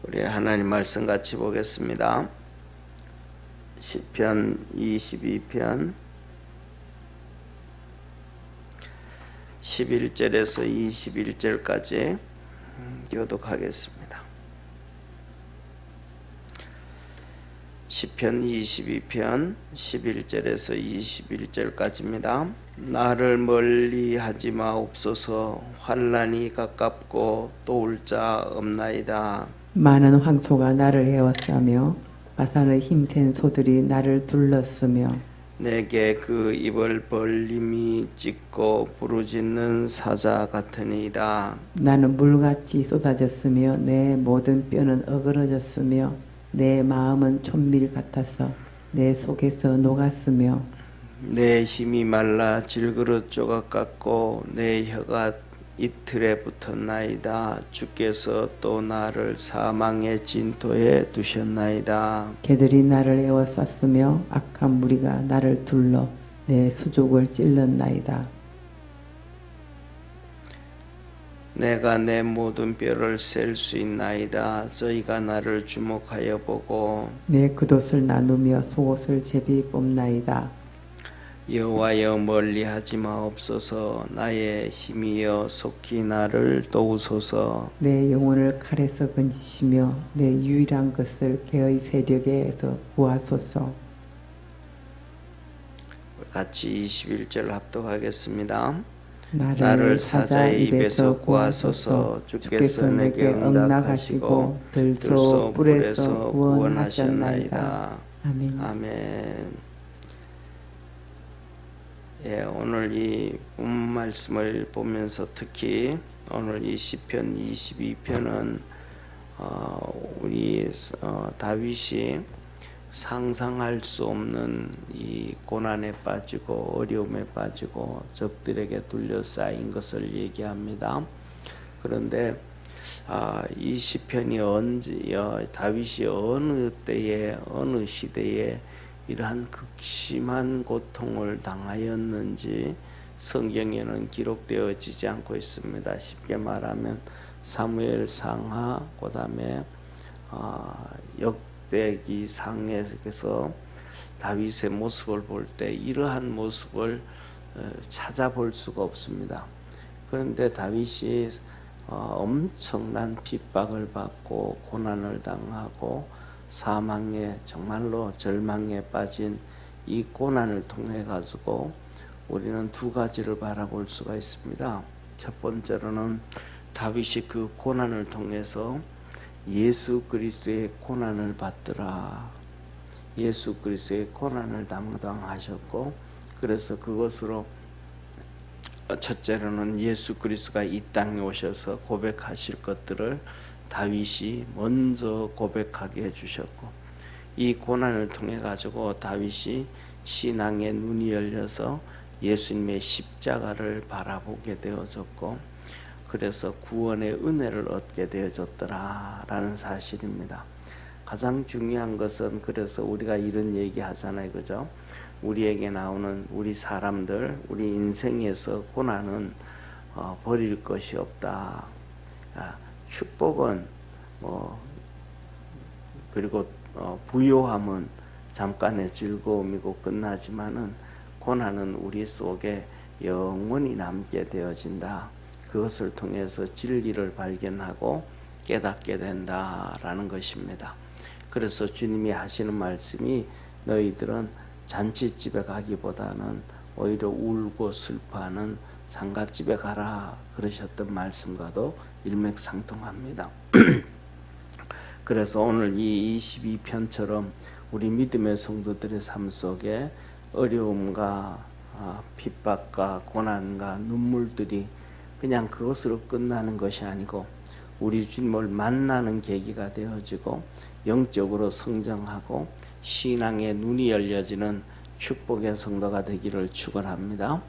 우리 하나님 말씀 같이 보겠습니다. 시편 22편 11절에서 21절까지 교독하겠습니다. 시편 22편 11절에서 21절까지입니다. 나를 멀리 하지 마옵소서. 환난이 가깝고 도울 자 없나이다. 많은 황소가 나를 에워싸며 바산의 힘센 소들이 나를 둘렀으며 내게 그 입을 벌림이 찢고 부르짖는 사자 같으니이다. 나는 물같이 쏟아졌으며 내 모든 뼈는 어그러졌으며 내 마음은 촌밀 같아서 내 속에서 녹았으며 내 힘이 말라 질그릇 조각 같고 내 혀가 이틀에 붙었나이다. 주께서 또 나를 사망의 진토에 두셨나이다. 개들이 나를 에워쌌으며 악한 무리가 나를 둘러 내 수족을 찔렀나이다. 내가 내 모든 뼈를 셀 수 있나이다. 저희가 나를 주목하여 보고 내 겉옷을 나누며 속옷을 제비 뽑나이다. 여호와여 멀리하지 마옵소서. 나의 힘이여 속히 나를 도우소서. 내 영혼을 칼에서 건지시며 내 유일한 것을 개의 세력에서 구하소서. 같이 21절 합독하겠습니다. 나를 사자의 입에서 구하소서. 주께서 내게 응답하시고 들소 뿔에서 구원하셨나이다. 아멘. 아멘. 예, 오늘 이 본문 말씀을 보면서 특히 오늘 이 시편 22편은 우리 다윗이 상상할 수 없는 이 고난에 빠지고 어려움에 빠지고 적들에게 둘러싸인 것을 얘기합니다. 그런데 이 시편이 다윗이 어느 때에 어느 시대에 이러한 극심한 고통을 당하였는지 성경에는 기록되어지지 않고 있습니다. 쉽게 말하면 사무엘 상하, 그 다음에 역대기 상에서 다윗의 모습을 볼 때 이러한 모습을 찾아볼 수가 없습니다. 그런데 다윗이 엄청난 핍박을 받고 고난을 당하고 사망에 정말로 절망에 빠진 이 고난을 통해 가지고 우리는 두 가지를 바라볼 수가 있습니다. 첫 번째로는 다윗이 그 고난을 통해서 예수 그리스도의 고난을 받더라. 예수 그리스도의 고난을 담당하셨고, 그래서 그것으로 첫째로는 예수 그리스도가 이 땅에 오셔서 고백하실 것들을 다윗이 먼저 고백하게 해주셨고, 이 고난을 통해 가지고 다윗이 신앙의 눈이 열려서 예수님의 십자가를 바라보게 되어졌고, 그래서 구원의 은혜를 얻게 되어졌더라라는 사실입니다. 가장 중요한 것은, 그래서 우리가 이런 얘기 하잖아요, 그죠? 우리에게 나오는 우리 사람들, 우리 인생에서 고난은 버릴 것이 없다. 축복은 그리고 부요함은 잠깐의 즐거움이고 끝나지만은 고난은 우리 속에 영원히 남게 되어진다. 그것을 통해서 진리를 발견하고 깨닫게 된다라는 것입니다. 그래서 주님이 하시는 말씀이 너희들은 잔치집에 가기보다는 오히려 울고 슬퍼하는 상갓집에 가라 그러셨던 말씀과도 일맥상통합니다. 그래서 오늘 이 22편처럼 우리 믿음의 성도들의 삶 속에 어려움과 핍박과 고난과 눈물들이 그냥 그것으로 끝나는 것이 아니고 우리 주님을 만나는 계기가 되어지고 영적으로 성장하고 신앙의 눈이 열려지는 축복의 성도가 되기를 축원합니다.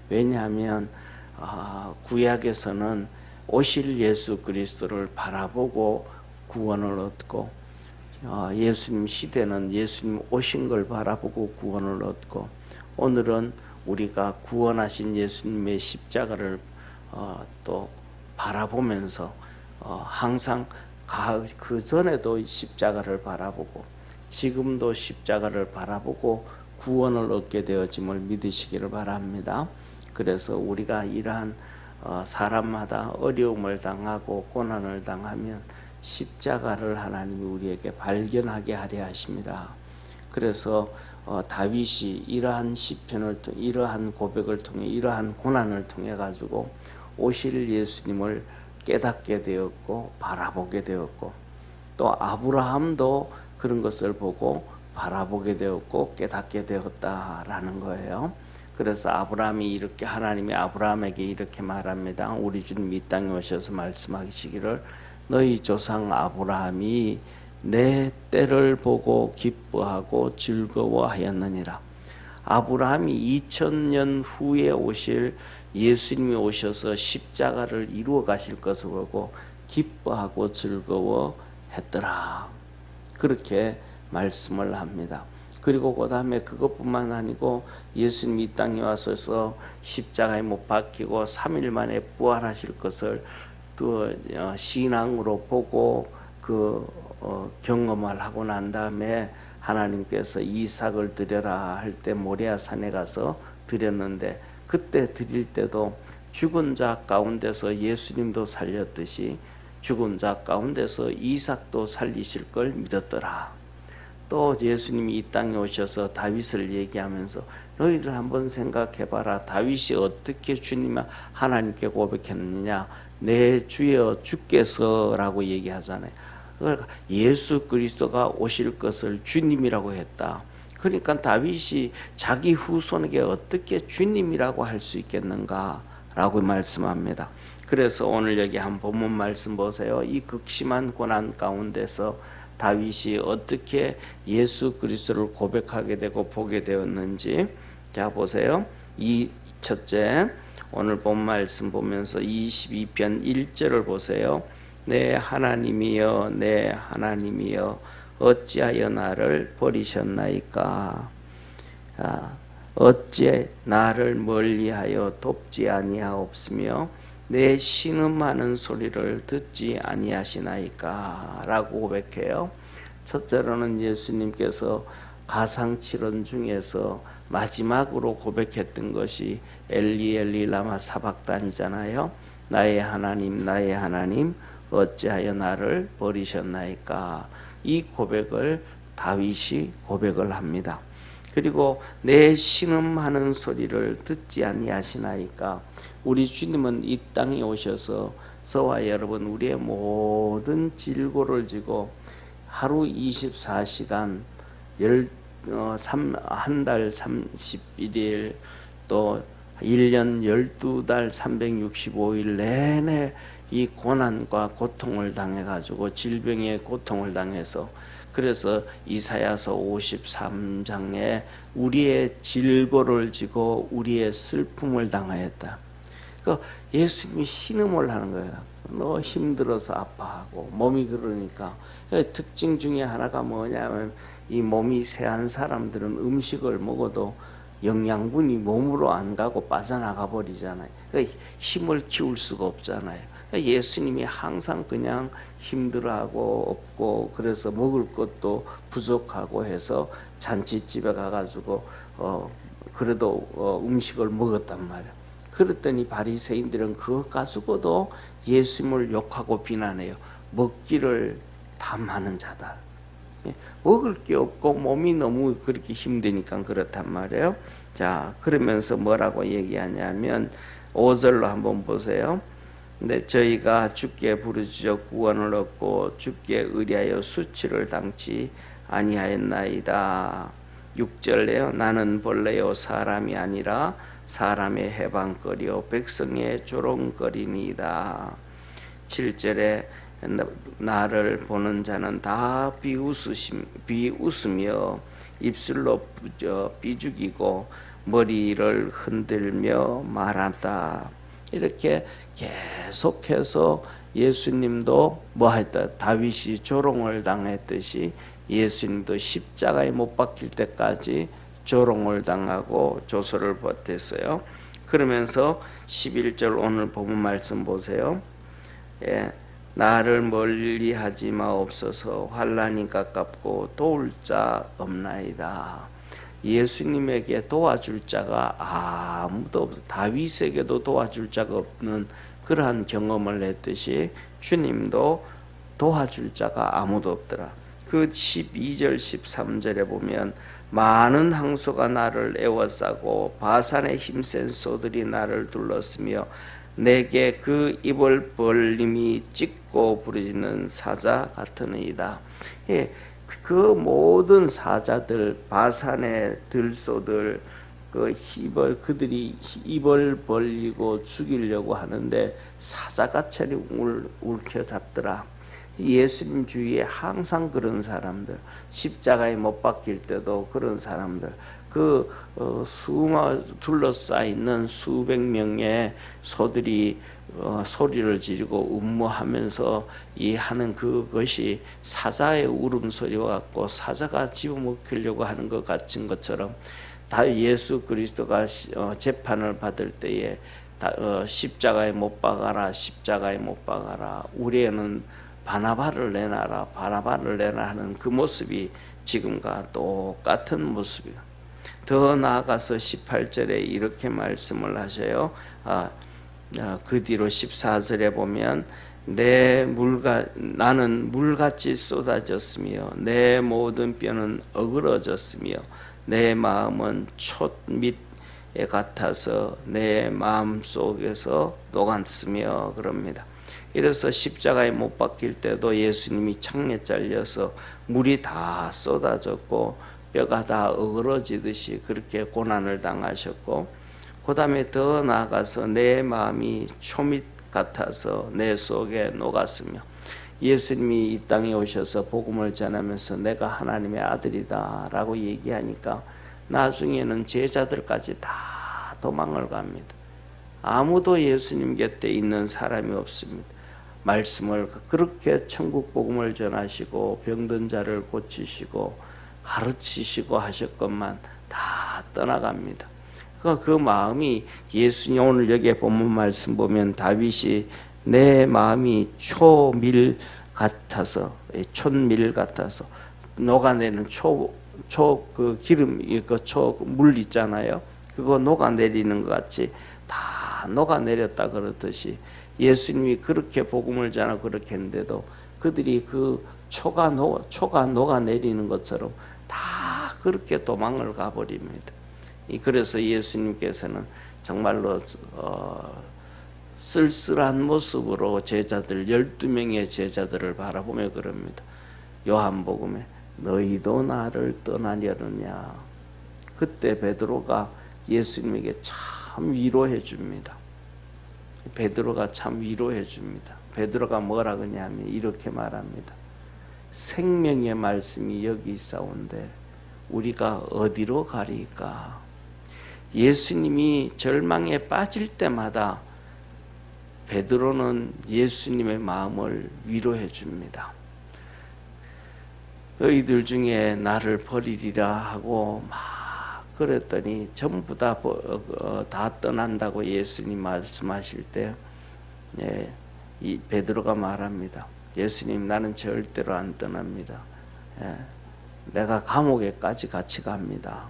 왜냐하면 구약에서는 오실 예수 그리스도를 바라보고 구원을 얻고, 예수님 시대는 예수님 오신 걸 바라보고 구원을 얻고, 오늘은 우리가 구원하신 예수님의 십자가를 또 바라보면서 항상 그 전에도 십자가를 바라보고 지금도 십자가를 바라보고 구원을 얻게 되어짐을 믿으시기를 바랍니다. 그래서 우리가 이러한 사람마다 어려움을 당하고 고난을 당하면 십자가를 하나님이 우리에게 발견하게 하려 하십니다. 그래서 다윗이 이러한 시편을 통해 이러한 고백을 통해 이러한 고난을 통해 가지고 오실 예수님을 깨닫게 되었고 바라보게 되었고, 또 아브라함도 그런 것을 보고 바라보게 되었고 깨닫게 되었다라는 거예요. 그래서 아브라함이 이렇게, 하나님이 아브라함에게 이렇게 말합니다. 우리 주님 이 땅에 오셔서 말씀하시기를 너희 조상 아브라함이 내 때를 보고 기뻐하고 즐거워하였느니라. 아브라함이 2000년 후에 오실 예수님이 오셔서 십자가를 이루어 가실 것을 보고 기뻐하고 즐거워했더라. 그렇게 말씀을 합니다. 그리고 그 다음에 그것뿐만 아니고 예수님이 이 땅에 와서 십자가에 못 박히고 3일 만에 부활하실 것을 또 신앙으로 보고 경험을 하고 난 다음에 하나님께서 이삭을 드려라 할 때 모리아 산에 가서 드렸는데, 그때 드릴 때도 죽은 자 가운데서 예수님도 살렸듯이 죽은 자 가운데서 이삭도 살리실 걸 믿었더라. 또 예수님이 이 땅에 오셔서 다윗을 얘기하면서 너희들 한번 생각해봐라. 다윗이 어떻게 주님 하나님께 고백했느냐. 내 주여 주께서 라고 얘기하잖아요. 그러니까 예수 그리스도가 오실 것을 주님이라고 했다. 그러니까 다윗이 자기 후손에게 어떻게 주님이라고 할 수 있겠는가 라고 말씀합니다. 그래서 오늘 여기 한 본문 말씀 보세요. 이 극심한 고난 가운데서 다윗이 어떻게 예수 그리스도를 고백하게 되고 보게 되었는지, 자 보세요. 이 첫째, 오늘 본 말씀 보면서 22편 1절을 보세요. 내 하나님이여 내 하나님이여 어찌하여 나를 버리셨나이까. 어찌 나를 멀리하여 돕지 아니하옵으며 내 신음하는 소리를 듣지 아니하시나이까 라고 고백해요. 첫째로는 예수님께서 가상칠언 중에서 마지막으로 고백했던 것이 엘리 엘리 라마 사박단이잖아요. 나의 하나님 어찌하여 나를 버리셨나이까. 이 고백을 다윗이 고백을 합니다. 그리고 내 신음하는 소리를 듣지 아니하시나이까. 우리 주님은 이 땅에 오셔서 저와 여러분 우리의 모든 질고를 지고 하루 24시간 한 달 31일 또 1년 12달 365일 내내 이 고난과 고통을 당해가지고 질병의 고통을 당해서, 그래서 이사야서 53장에 우리의 질고를 지고 우리의 슬픔을 당하였다. 그 예수님이 신음을 하는 거예요. 너 힘들어서 아파하고 몸이 그러니까. 특징 중에 하나가 뭐냐면 이 몸이 세한 사람들은 음식을 먹어도 영양분이 몸으로 안 가고 빠져나가 버리잖아요. 그러니까 힘을 키울 수가 없잖아요. 예수님이 항상 그냥 힘들어하고 없고 그래서 먹을 것도 부족하고 해서 잔치집에 가가지고 그래도 음식을 먹었단 말이에요. 그랬더니 바리새인들은 그것 가지고도 예수님을 욕하고 비난해요. 먹기를 탐하는 자다. 먹을 게 없고 몸이 너무 그렇게 힘드니까 그렇단 말이에요. 자, 그러면서 뭐라고 얘기하냐면 5절로 한번 보세요. 근데 저희가 주께 부르짖어 구원을 얻고 주께 의리하여 수치를 당치 아니하였나이다. 6절에요. 나는 본래요 사람이 아니라 사람의 해방거리요 백성의 조롱거리니이다. 7절에 나를 보는 자는 다 비웃으며 입술로 비죽이고 머리를 흔들며 말한다. 이렇게 계속해서 예수님도 뭐했다, 다윗이 조롱을 당했듯이 예수님도 십자가에 못 박힐 때까지 조롱을 당하고 조소를 버텼어요. 그러면서 11절 오늘 본문 말씀 보세요. 나를 멀리하지 마옵소서. 환난이 가깝고 도울 자 없나이다. 예수님에게 도와줄 자가 아무도 없어. 다윗에게도 도와줄 자가 없는 그러한 경험을 했듯이 주님도 도와줄 자가 아무도 없더라. 그 12절 13절에 보면 많은 항소가 나를 에워싸고 바산의 힘센 소들이 나를 둘렀으며 내게 그 입을 벌림이 찢고 부르짖는 사자 같으니이다. 예, 그 모든 사자들, 바산의 들소들, 그들이 입을 벌리고 죽이려고 하는데 사자같이 울켜잡더라. 예수님 주위에 항상 그런 사람들, 십자가에 못 박힐 때도 그런 사람들, 둘러싸있는 수백 명의 소들이 소리를 지르고 음모하면서 하는 그것이 사자의 울음소리와 같고 사자가 집어먹히려고 하는 것 같은 것처럼 다 예수 그리스도가 재판을 받을 때에 십자가에 못 박아라, 십자가에 못 박아라, 우리에는 바나바를 내놔라, 바나바를 내놔라 하는 그 모습이 지금과 똑같은 모습이에요. 더 나아가서 18절에 이렇게 말씀을 하셔요. 그 뒤로 14절에 보면 나는 물같이 쏟아졌으며 내 모든 뼈는 어그러졌으며 내 마음은 촛밑에 같아서 내 마음 속에서 녹았으며 그럽니다. 이래서 십자가에 못 박힐 때도 예수님이 창에 잘려서 물이 다 쏟아졌고 뼈가 다 어그러지듯이 그렇게 고난을 당하셨고, 그 다음에 더 나아가서 내 마음이 초밑 같아서 내 속에 녹았으며, 예수님이 이 땅에 오셔서 복음을 전하면서 내가 하나님의 아들이다 라고 얘기하니까 나중에는 제자들까지 다 도망을 갑니다. 아무도 예수님 곁에 있는 사람이 없습니다. 말씀을 그렇게 천국 복음을 전하시고 병든 자를 고치시고 가르치시고 하셨건만 다 떠나갑니다. 그 마음이 예수님, 오늘 여기에 본문 말씀 보면 다윗이 내 마음이 초밀 같아서, 촛밀 같아서 녹아내는 그 기름, 물 있잖아요. 그거 녹아내리는 것 같이 다 녹아내렸다 그렇듯이 예수님이 그렇게 복음을 전하고 그렇게 했는데도 그들이 그 초가 녹아내리는 것처럼 다 그렇게 도망을 가버립니다. 그래서 예수님께서는 정말로 쓸쓸한 모습으로 제자들 12명의 제자들을 바라보며 그럽니다. 요한복음에 너희도 나를 떠나려느냐. 그때 베드로가 예수님에게 참 위로해 줍니다. 베드로가 참 위로해 줍니다. 베드로가 뭐라 그러냐면 이렇게 말합니다. 생명의 말씀이 여기 있사온데 우리가 어디로 가리까? 예수님이 절망에 빠질 때마다 베드로는 예수님의 마음을 위로해 줍니다. 너희들 중에 나를 버리리라 하고 막 그랬더니 전부 다 떠난다고 예수님 말씀하실 때 이 베드로가 말합니다. 예수님, 나는 절대로 안 떠납니다. 내가 감옥에까지 같이 갑니다.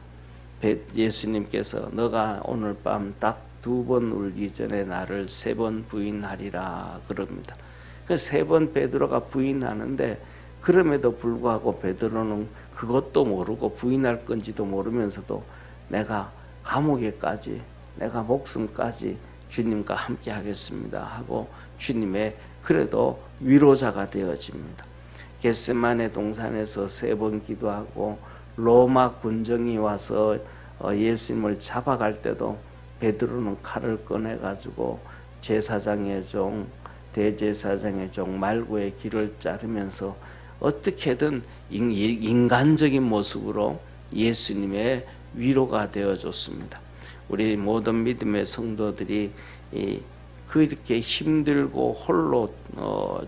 예수님께서 너가 오늘 밤 딱 2번 울기 전에 나를 3번 부인하리라 그럽니다. 그 3번 베드로가 부인하는데, 그럼에도 불구하고 베드로는 그것도 모르고 부인할 건지도 모르면서도 내가 감옥에까지, 내가 목숨까지 주님과 함께 하겠습니다 하고 주님의 그래도 위로자가 되어집니다. 겟세마네 동산에서 3번 기도하고 로마 군정이 와서 예수님을 잡아갈 때도 베드로는 칼을 꺼내가지고 제사장의 종, 대제사장의 종 말고의 길을 자르면서 어떻게든 인간적인 모습으로 예수님의 위로가 되어줬습니다. 우리 모든 믿음의 성도들이 그렇게 힘들고 홀로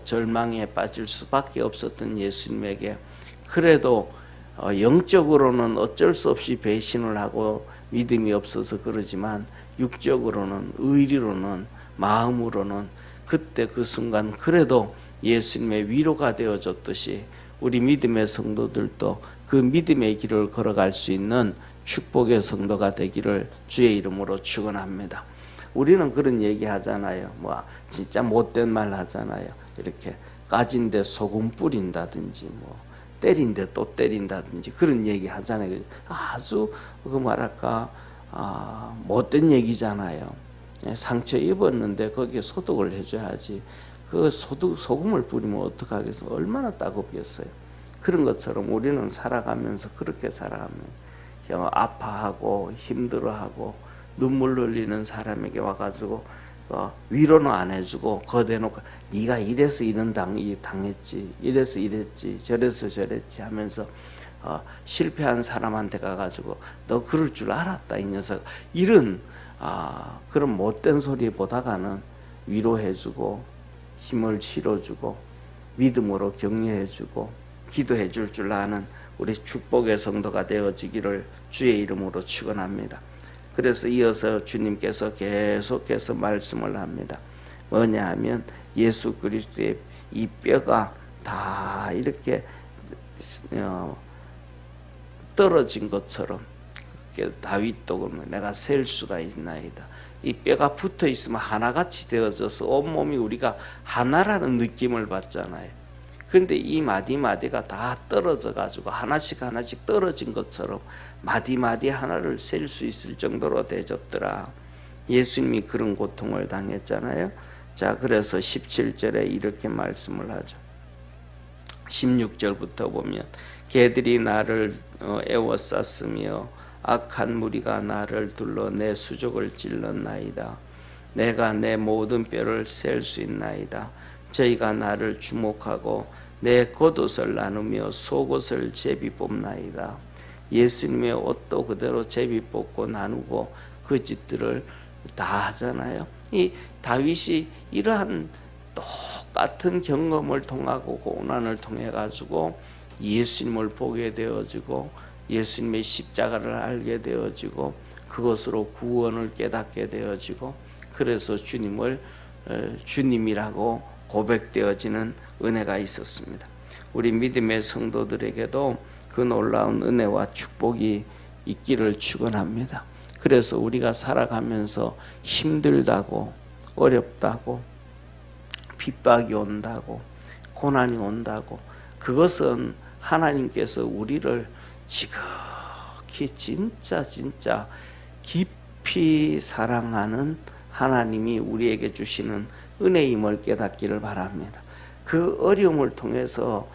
절망에 빠질 수밖에 없었던 예수님에게 그래도 영적으로는 어쩔 수 없이 배신을 하고 믿음이 없어서 그러지만 육적으로는, 의리로는, 마음으로는 그때 그 순간 그래도 예수님의 위로가 되어줬듯이 우리 믿음의 성도들도 그 믿음의 길을 걸어갈 수 있는 축복의 성도가 되기를 주의 이름으로 축원합니다. 우리는 그런 얘기 하잖아요. 뭐 진짜 못된 말 하잖아요. 이렇게 까진데 소금 뿌린다든지 뭐 때린데 또 때린다든지 그런 얘기 하잖아요. 아주 그 뭐랄까 못된 얘기잖아요. 상처 입었는데 거기에 소독을 해줘야지. 그 소금을 뿌리면 어떡하겠어? 얼마나 따갑겠어요. 그런 것처럼 우리는 살아가면서 그렇게 살아가면 아파하고 힘들어하고 눈물 흘리는 사람에게 와가지고 위로는 안 해주고 거대놓고 네가 이래서 이런 당했지, 이래서 이랬지, 저래서 저랬지 하면서 실패한 사람한테 가가지고 너 그럴 줄 알았다 이 녀석, 이런 그런 못된 소리보다가는 위로해주고 힘을 실어주고 믿음으로 격려해주고 기도해줄 줄 아는 우리 축복의 성도가 되어지기를 주의 이름으로 축원합니다. 그래서 이어서 주님께서 계속해서 말씀을 합니다. 뭐냐 하면 예수 그리스도의 이 뼈가 다 이렇게 떨어진 것처럼 다윗도 그러면 내가 셀 수가 있나이다. 이 뼈가 붙어 있으면 하나같이 되어져서 온몸이 우리가 하나라는 느낌을 받잖아요. 그런데 이 마디마디가 다 떨어져 가지고 하나씩 하나씩 떨어진 것처럼 마디마디 하나를 셀 수 있을 정도로 되졌더라. 예수님이 그런 고통을 당했잖아요. 자, 그래서 17절에 이렇게 말씀을 하죠. 16절부터 보면 개들이 나를 애워쌌으며 악한 무리가 나를 둘러 내 수족을 찔렀나이다. 내가 내 모든 뼈를 셀 수 있나이다. 저희가 나를 주목하고 내 겉옷을 나누며 속옷을 제비 뽑나이다. 예수님의 옷도 그대로 제비 뽑고 나누고 그 짓들을 다 하잖아요. 이 다윗이 이러한 똑같은 경험을 통하고 고난을 통해 가지고 예수님을 보게 되어지고 예수님의 십자가를 알게 되어지고 그것으로 구원을 깨닫게 되어지고 그래서 주님을 주님이라고 고백되어지는 은혜가 있었습니다. 우리 믿음의 성도들에게도 그 놀라운 은혜와 축복이 있기를 축원합니다. 그래서 우리가 살아가면서 힘들다고 어렵다고 핍박이 온다고 고난이 온다고 그것은 하나님께서 우리를 지극히 진짜 깊이 사랑하는 하나님이 우리에게 주시는 은혜임을 깨닫기를 바랍니다. 그 어려움을 통해서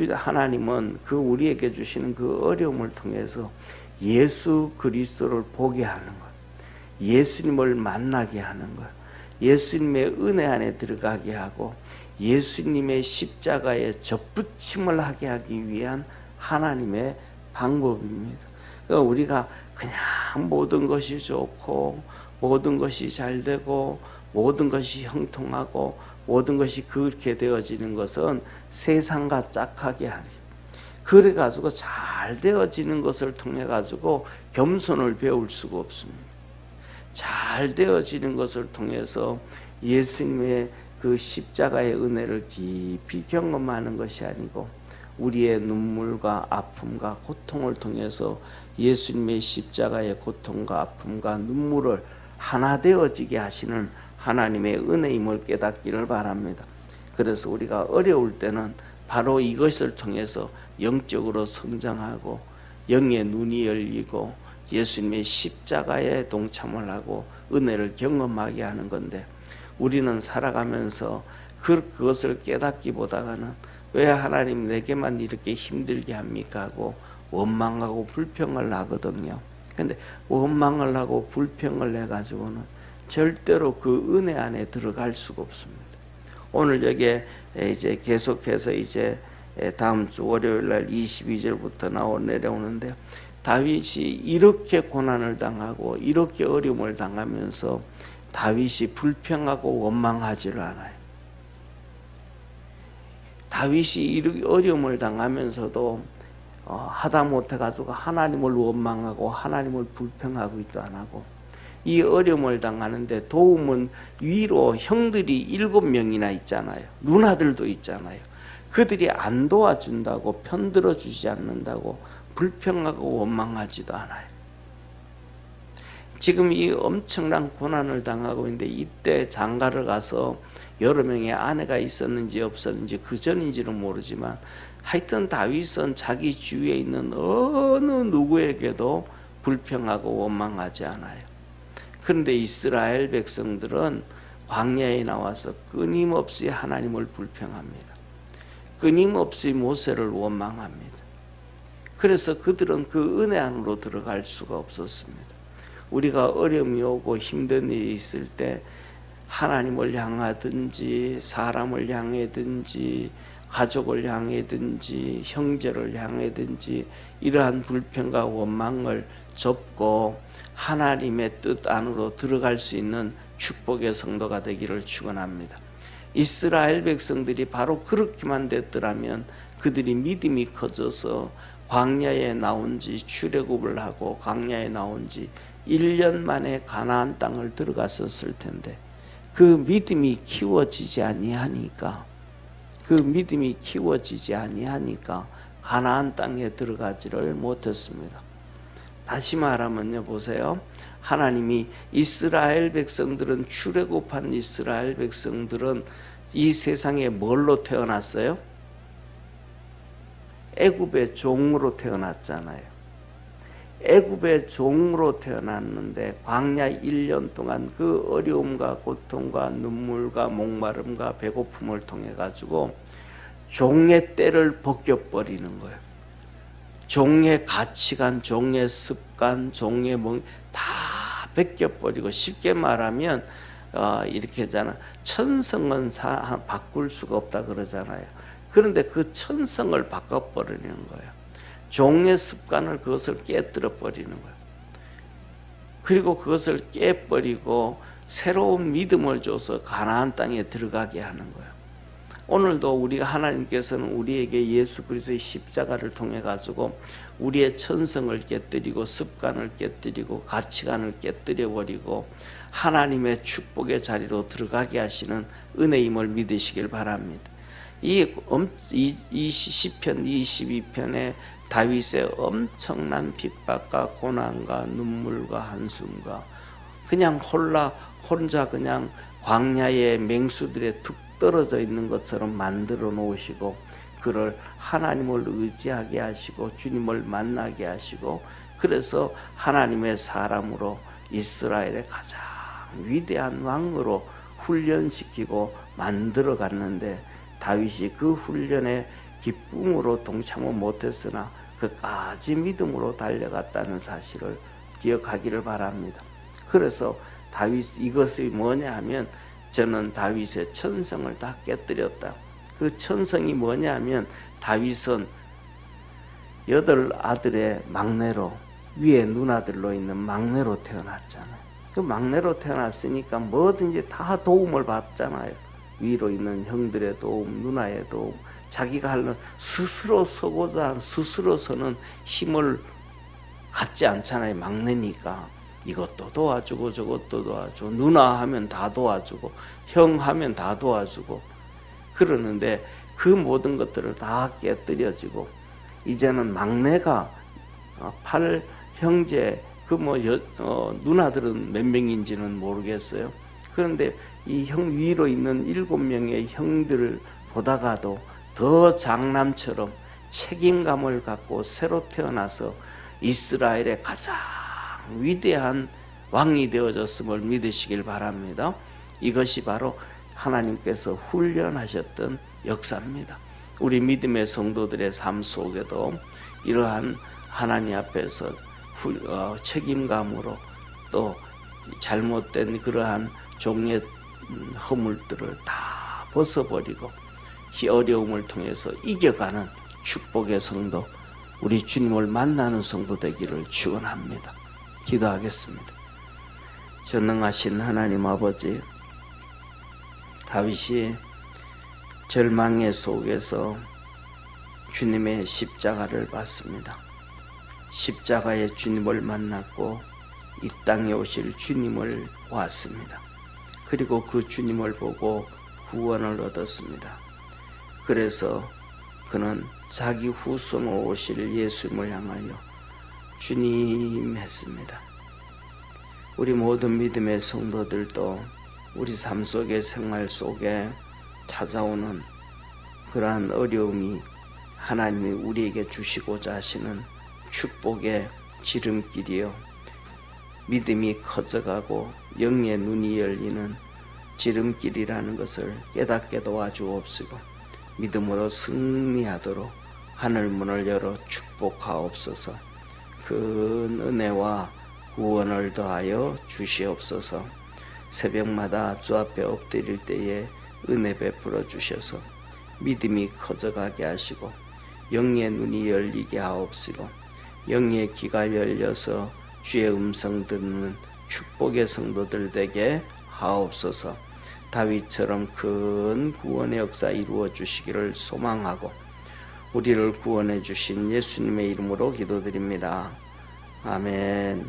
하나님은 그 우리에게 주시는 그 어려움을 통해서 예수 그리스도를 보게 하는 것, 예수님을 만나게 하는 것, 예수님의 은혜 안에 들어가게 하고 예수님의 십자가에 접붙임을 하게 하기 위한 하나님의 방법입니다. 그러니까 우리가 그냥 모든 것이 좋고 모든 것이 잘 되고 모든 것이 형통하고 모든 것이 그렇게 되어지는 것은 세상과 짝하게 하니 그래 가지고 잘 되어지는 것을 통해 가지고 겸손을 배울 수가 없습니다. 잘 되어지는 것을 통해서 예수님의 그 십자가의 은혜를 깊이 경험하는 것이 아니고 우리의 눈물과 아픔과 고통을 통해서 예수님의 십자가의 고통과 아픔과 눈물을 하나 되어지게 하시는 하나님의 은혜임을 깨닫기를 바랍니다. 그래서 우리가 어려울 때는 바로 이것을 통해서 영적으로 성장하고 영의 눈이 열리고 예수님의 십자가에 동참을 하고 은혜를 경험하게 하는 건데 우리는 살아가면서 그것을 깨닫기보다는 왜 하나님 내게만 이렇게 힘들게 합니까 하고 원망하고 불평을 하거든요. 그런데 원망을 하고 불평을 해가지고는 절대로 그 은혜 안에 들어갈 수가 없습니다. 오늘 여기에 이제 계속해서 이제 다음 주 월요일 날 22절부터 내려오는데 다윗이 이렇게 고난을 당하고 이렇게 어려움을 당하면서 다윗이 불평하고 원망하지를 않아요. 다윗이 이렇게 어려움을 당하면서도 하다 못해 가지고 하나님을 원망하고 하나님을 불평하고 있도 안 하고 이 어려움을 당하는데 도움은 위로 형들이 7명이나 있잖아요. 누나들도 있잖아요. 그들이 안 도와준다고, 편들어 주지 않는다고 불평하고 원망하지도 않아요. 지금 이 엄청난 고난을 당하고 있는데 이때 장가를 가서 여러 명의 아내가 있었는지 없었는지 그 전인지는 모르지만 하여튼 다윗은 자기 주위에 있는 어느 누구에게도 불평하고 원망하지 않아요. 그런데 이스라엘 백성들은 광야에 나와서 끊임없이 하나님을 불평합니다. 끊임없이 모세를 원망합니다. 그래서 그들은 그 은혜 안으로 들어갈 수가 없었습니다. 우리가 어려움이 오고 힘든 일이 있을 때 하나님을 향하든지 사람을 향하든지 가족을 향하든지 형제를 향하든지 이러한 불평과 원망을 접고 하나님의 뜻 안으로 들어갈 수 있는 축복의 성도가 되기를 축원합니다. 이스라엘 백성들이 바로 그렇게만 됐더라면 그들이 믿음이 커져서 광야에 나온 지 출애굽을 하고 광야에 나온 지 1년 만에 가나안 땅을 들어갔었을 텐데 그 믿음이 키워지지 아니하니까 가나안 땅에 들어가지를 못했습니다. 다시 말하면요, 보세요. 하나님이 이스라엘 백성들은 출애굽한 이스라엘 백성들은 이 세상에 뭘로 태어났어요? 애굽의 종으로 태어났잖아요. 애굽의 종으로 태어났는데 광야 1년 동안 그 어려움과 고통과 눈물과 목마름과 배고픔을 통해 가지고 종의 때를 벗겨버리는 거예요. 종의 가치관, 종의 습관, 종의 다 벗겨버리고 쉽게 말하면 이렇게 하잖아. 천성은 바꿀 수가 없다 그러잖아요. 그런데 그 천성을 바꿔버리는 거예요. 종의 습관을 그것을 깨뜨려 버리는 거예요. 그리고 그것을 깨버리고 새로운 믿음을 줘서 가나안 땅에 들어가게 하는 거예요. 오늘도 우리가 하나님께서는 우리에게 예수 그리스도의 십자가를 통해 가지고 우리의 천성을 깨뜨리고 습관을 깨뜨리고 가치관을 깨뜨려 버리고 하나님의 축복의 자리로 들어가게 하시는 은혜임을 믿으시길 바랍니다. 이 시편 22편에 다윗의 엄청난 핍박과 고난과 눈물과 한숨과 그냥 혼자 그냥 광야의 맹수들의 툭 떨어져 있는 것처럼 만들어 놓으시고 그를 하나님을 의지하게 하시고 주님을 만나게 하시고 그래서 하나님의 사람으로 이스라엘의 가장 위대한 왕으로 훈련시키고 만들어 갔는데 다윗이 그 훈련에 기쁨으로 동참을 못했으나 끝까지 믿음으로 달려갔다는 사실을 기억하기를 바랍니다. 그래서 다윗 이것이 뭐냐 하면 저는 다윗의 천성을 다 깨뜨렸다. 그 천성이 뭐냐 하면 다윗은 8 아들의 막내로 위에 누나들로 있는 막내로 태어났잖아요. 그 막내로 태어났으니까 뭐든지 다 도움을 받잖아요. 위로 있는 형들의 도움, 누나의 도움, 자기가 하려는 스스로 서는 힘을 갖지 않잖아요. 막내니까 이것도 도와주고 저것도 도와주고 누나 하면 다 도와주고 형 하면 다 도와주고 그러는데 그 모든 것들을 다 깨뜨려지고 이제는 막내가 8 형제 누나들은 몇 명인지는 모르겠어요. 그런데 이 형 위로 있는 7명의 형들을 보다가도 더 장남처럼 책임감을 갖고 새로 태어나서 이스라엘의 가장 위대한 왕이 되어졌음을 믿으시길 바랍니다. 이것이 바로 하나님께서 훈련하셨던 역사입니다. 우리 믿음의 성도들의 삶 속에도 이러한 하나님 앞에서 책임감으로 또 잘못된 그러한 종의 허물들을 다 벗어버리고 이 어려움을 통해서 이겨가는 축복의 성도, 우리 주님을 만나는 성도 되기를 축원합니다. 기도하겠습니다. 전능하신 하나님 아버지, 다윗이 절망의 속에서 주님의 십자가를 받습니다. 십자가의 주님을 만났고 이 땅에 오실 주님을 보았습니다. 그리고 그 주님을 보고 구원을 얻었습니다. 그래서 그는 자기 후손으로 오실 예수님을 향하여 주님 했습니다. 우리 모든 믿음의 성도들도 우리 삶 속의 생활 속에 찾아오는 그러한 어려움이 하나님이 우리에게 주시고자 하시는 축복의 지름길이요, 믿음이 커져가고 영의 눈이 열리는 지름길이라는 것을 깨닫게 도와주옵시고 믿음으로 승리하도록 하늘문을 열어 축복하옵소서. 큰 은혜와 구원을 더하여 주시옵소서. 새벽마다 주 앞에 엎드릴 때에 은혜 베풀어 주셔서 믿음이 커져가게 하시고 영의 눈이 열리게 하옵시고 영의 귀가 열려서 주의 음성 듣는 축복의 성도들 되게 하옵소서. 다윗처럼 큰 구원의 역사 이루어 주시기를 소망하고 우리를 구원해 주신 예수님의 이름으로 기도드립니다. 아멘.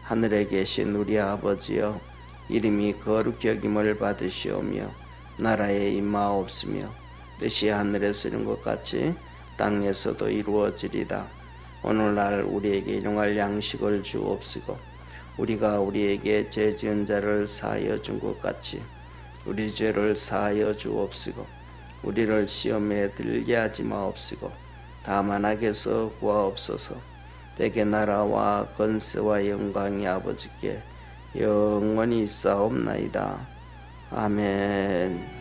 하늘에 계신 우리 아버지여, 이름이 거룩히 여김을 받으시오며 나라에 임하옵시며 뜻이 하늘에서 이룬 것 같이 땅에서도 이루어지리다. 오늘날 우리에게 일용할 양식을 주옵시고 우리가 우리에게 죄 지은 자를 사하여 준 것 같이 우리 죄를 사하여 주옵시고 우리를 시험에 들게 하지 마옵시고 다만 악에서 구하옵소서. 대개 나라와 권세와 영광이 아버지께 영원히 있사옵나이다. 아멘.